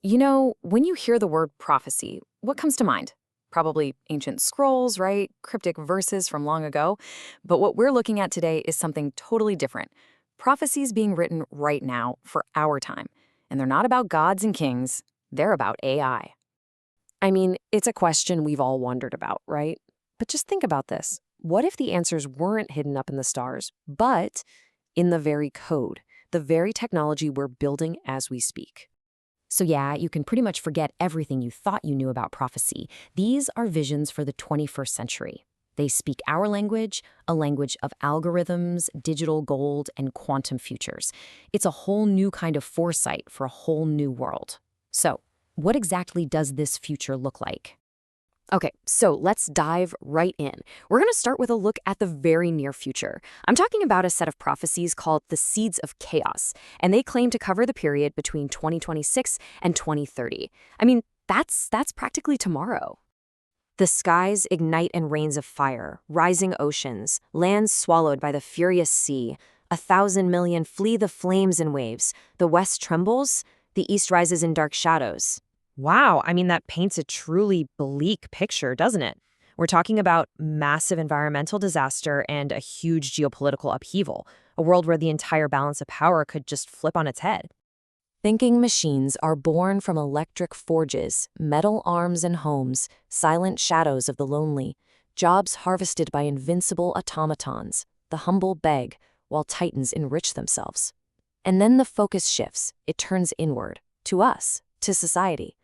When you hear the word prophecy, what comes to mind? Probably ancient scrolls, right? Cryptic verses from long ago. But what we're looking at today is something totally different. Prophecies being written right now for our time. And they're not about gods and kings, they're about AI. I mean, it's a question we've all wondered about, right? But just think about this. What if the answers weren't hidden up in the stars, but in the very code, the very technology we're building as we speak? So yeah, you can pretty much forget everything you thought you knew about prophecy. These are visions for the 21st century. They speak our language, a language of algorithms, digital gold, and quantum futures. It's a whole new kind of foresight for a whole new world. So, what exactly does this future look like? Okay, so let's dive right in. We're going to start with a look at the very near future. I'm talking about a set of prophecies called the Seeds of Chaos, and they claim to cover the period between 2026 and 2030. I mean, that's practically tomorrow. The skies ignite in rains of fire, rising oceans, lands swallowed by the furious sea. 1,000 million flee the flames and waves. The west trembles, the east rises in dark shadows. Wow, I mean, that paints a truly bleak picture, doesn't it? We're talking about massive environmental disaster and a huge geopolitical upheaval, a world where the entire balance of power could just flip on its head. Thinking machines are born from electric forges, metal arms and homes, silent shadows of the lonely, jobs harvested by invincible automatons. The humble beg, while titans enrich themselves. And then the focus shifts. It turns inward, to us, to society.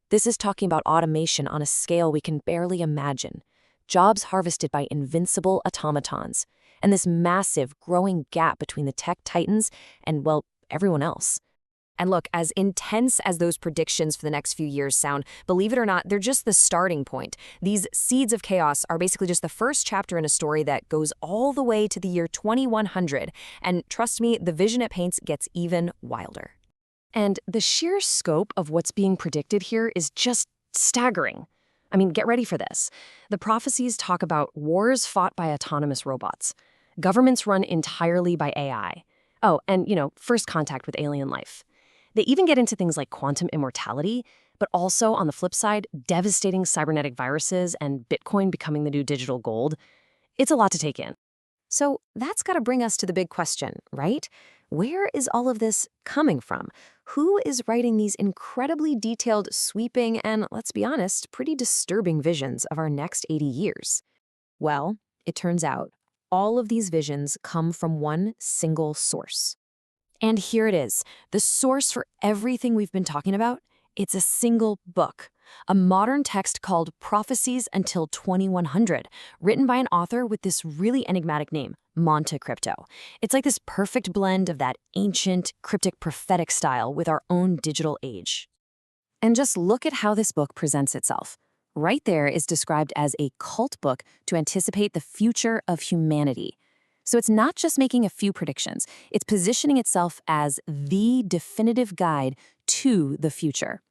This is talking about automation on a scale we can barely imagine, jobs harvested by invincible automatons, and this massive, growing gap between the tech titans and, well, everyone else. And look, as intense as those predictions for the next few years sound, believe it or not, they're just the starting point. These seeds of chaos are basically just the first chapter in a story that goes all the way to the year 2100. And trust me, the vision it paints gets even wilder. And the sheer scope of what's being predicted here is just staggering. I mean, get ready for this. The prophecies talk about wars fought by autonomous robots, governments run entirely by AI. Oh, and, first contact with alien life. They even get into things like quantum immortality, but also, on the flip side, devastating cybernetic viruses and Bitcoin becoming the new digital gold. It's a lot to take in. So that's got to bring us to the big question, right? Where is all of this coming from? Who is writing these incredibly detailed, sweeping, and, let's be honest, pretty disturbing visions of our next 80 years? Well, it turns out all of these visions come from one single source. And here it is, the source for everything we've been talking about. It's a single book, a modern text called Prophecies Until 2100, written by an author with this really enigmatic name, Monte Crypto. It's like this perfect blend of that ancient, cryptic, prophetic style with our own digital age. And just look at how this book presents itself. Right there is described as a cult book to anticipate the future of humanity. So it's not just making a few predictions, it's positioning itself as the definitive guide to the future.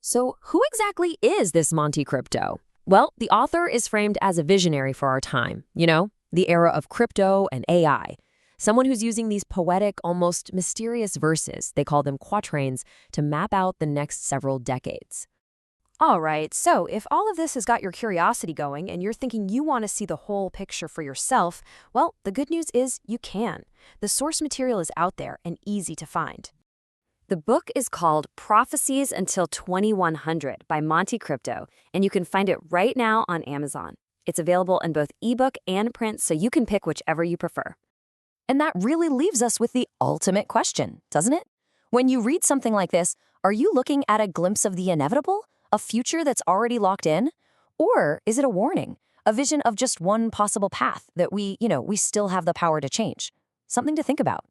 So who exactly is this Monte Crypto? Well, the author is framed as a visionary for our time, the era of crypto and AI. Someone who's using these poetic, almost mysterious verses, they call them quatrains, to map out the next several decades. All right, so if all of this has got your curiosity going and you're thinking you want to see the whole picture for yourself, well, the good news is you can. The source material is out there and easy to find. The book is called Prophecies Until 2100 by Monte Crypto, and you can find it right now on Amazon. It's available in both ebook and print, so you can pick whichever you prefer. And that really leaves us with the ultimate question, doesn't it? When you read something like this, are you looking at a glimpse of the inevitable? A future that's already locked in? Or is it a warning, a vision of just one possible path that we still have the power to change? Something to think about.